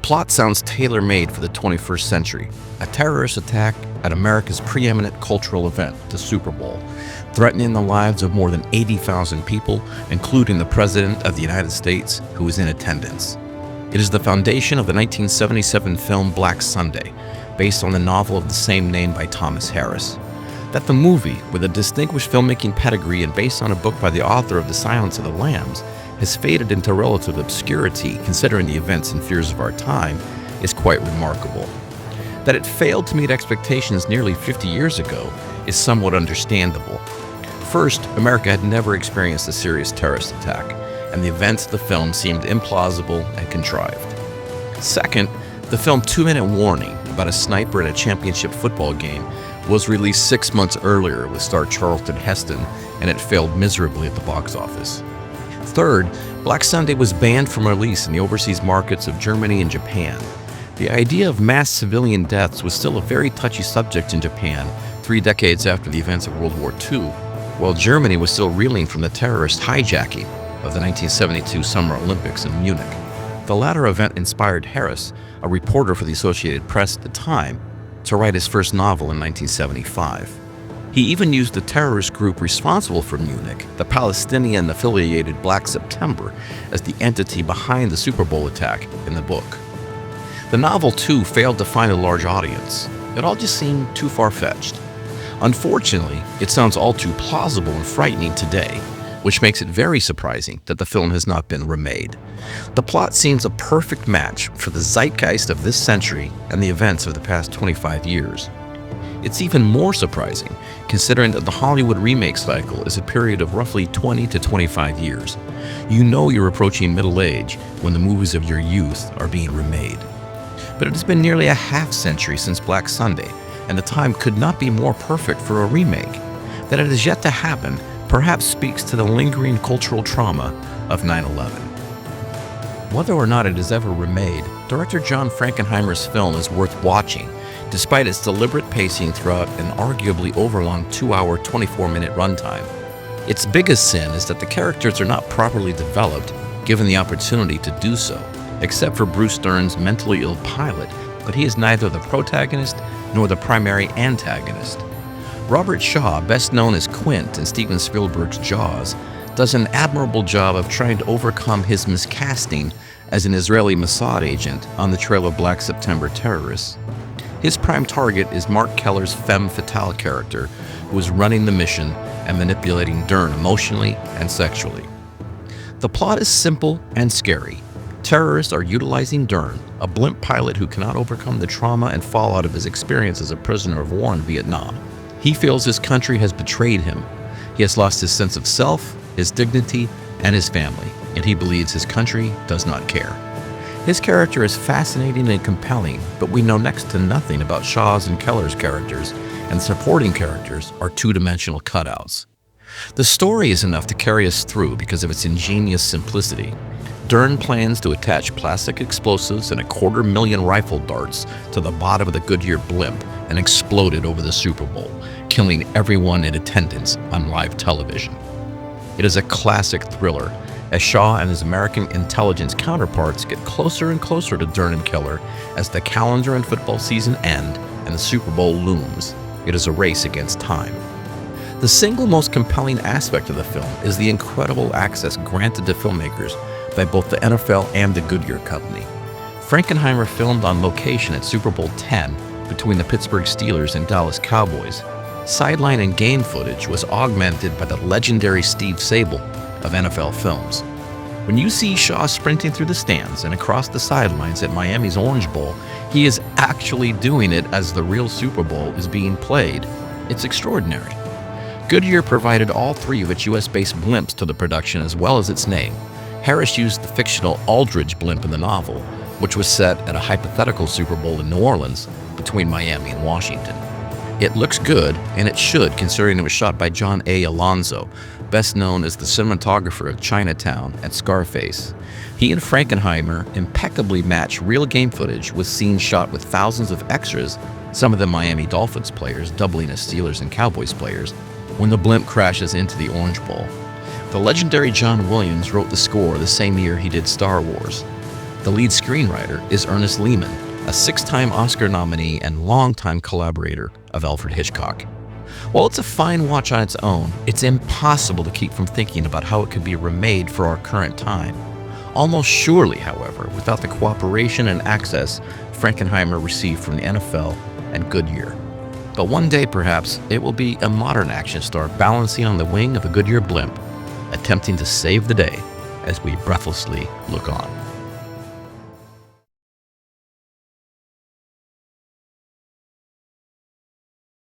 plot sounds tailor-made for the 21st century. A terrorist attack at America's preeminent cultural event, the Super Bowl, threatening the lives of more than 80,000 people, including the President of the United States, who was in attendance. It is the foundation of the 1977 film Black Sunday, based on the novel of the same name by Thomas Harris. That the movie, with a distinguished filmmaking pedigree and based on a book by the author of The Silence of the Lambs, has faded into relative obscurity considering the events and fears of our time is quite remarkable. That it failed to meet expectations nearly 50 years ago is somewhat understandable. First, America had never experienced a serious terrorist attack, and the events of the film seemed implausible and contrived. Second, the film 2-Minute Warning about a sniper at a championship football game was released 6 months earlier with star Charlton Heston, and it failed miserably at the box office. Third, Black Sunday was banned from release in the overseas markets of Germany and Japan. The idea of mass civilian deaths was still a very touchy subject in Japan 3 decades after the events of World War II, while Germany was still reeling from the terrorist hijacking of the 1972 Summer Olympics in Munich. The latter event inspired Harris, a reporter for the Associated Press at the time, to write his first novel in 1975. He even used the terrorist group responsible for Munich, the Palestinian-affiliated Black September, as the entity behind the Super Bowl attack in the book. The novel, too, failed to find a large audience. It all just seemed too far-fetched. Unfortunately, it sounds all too plausible and frightening today, which makes it very surprising that the film has not been remade. The plot seems a perfect match for the zeitgeist of this century and the events of the past 25 years. It's even more surprising considering that the Hollywood remake cycle is a period of roughly 20 to 25 years. You know you're approaching middle age when the movies of your youth are being remade. But it has been nearly a half-century since Black Sunday, and the time could not be more perfect for a remake. That it is yet to happen perhaps speaks to the lingering cultural trauma of 9/11. Whether or not it is ever remade, director John Frankenheimer's film is worth watching, despite its deliberate pacing throughout an arguably overlong 2-hour, 24-minute runtime. Its biggest sin is that the characters are not properly developed, given the opportunity to do so, except for Bruce Dern's mentally ill pilot, but he is neither the protagonist nor the primary antagonist. Robert Shaw, best known as Quint in Steven Spielberg's Jaws, does an admirable job of trying to overcome his miscasting as an Israeli Mossad agent on the trail of Black September terrorists. His prime target is Mark Keller's femme fatale character, who is running the mission and manipulating Dern emotionally and sexually. The plot is simple and scary. Terrorists are utilizing Dern, a blimp pilot who cannot overcome the trauma and fallout of his experience as a prisoner of war in Vietnam. He feels his country has betrayed him. He has lost his sense of self, his dignity, and his family, and he believes his country does not care. His character is fascinating and compelling, but we know next to nothing about Shaw's and Keller's characters, and supporting characters are two-dimensional cutouts. The story is enough to carry us through because of its ingenious simplicity. Dern plans to attach plastic explosives and 250,000 rifle darts to the bottom of the Goodyear blimp and explode it over the Super Bowl, killing everyone in attendance on live television. It is a classic thriller, as Shaw and his American intelligence counterparts get closer and closer to Dern and Keller as the calendar and football season end and the Super Bowl looms. It is a race against time. The single most compelling aspect of the film is the incredible access granted to filmmakers by both the NFL and the Goodyear Company. Frankenheimer filmed on location at Super Bowl X between the Pittsburgh Steelers and Dallas Cowboys. Sideline and game footage was augmented by the legendary Steve Sable of NFL Films. When you see Shaw sprinting through the stands and across the sidelines at Miami's Orange Bowl, he is actually doing it as the real Super Bowl is being played. It's extraordinary. Goodyear provided all 3 of its US-based blimps to the production as well as its name. Harris used the fictional Aldridge blimp in the novel, which was set at a hypothetical Super Bowl in New Orleans between Miami and Washington. It looks good, and it should, considering it was shot by John A. Alonzo, best known as the cinematographer of Chinatown and Scarface. He and Frankenheimer impeccably match real game footage with scenes shot with thousands of extras, some of them Miami Dolphins players doubling as Steelers and Cowboys players, when the blimp crashes into the Orange Bowl. The legendary John Williams wrote the score the same year he did Star Wars. The lead screenwriter is Ernest Lehman, a 6-time Oscar nominee and longtime collaborator of Alfred Hitchcock. While it's a fine watch on its own, it's impossible to keep from thinking about how it could be remade for our current time. Almost surely, however, without the cooperation and access Frankenheimer received from the NFL and Goodyear. But one day, perhaps, it will be a modern action star balancing on the wing of a Goodyear blimp, attempting to save the day as we breathlessly look on.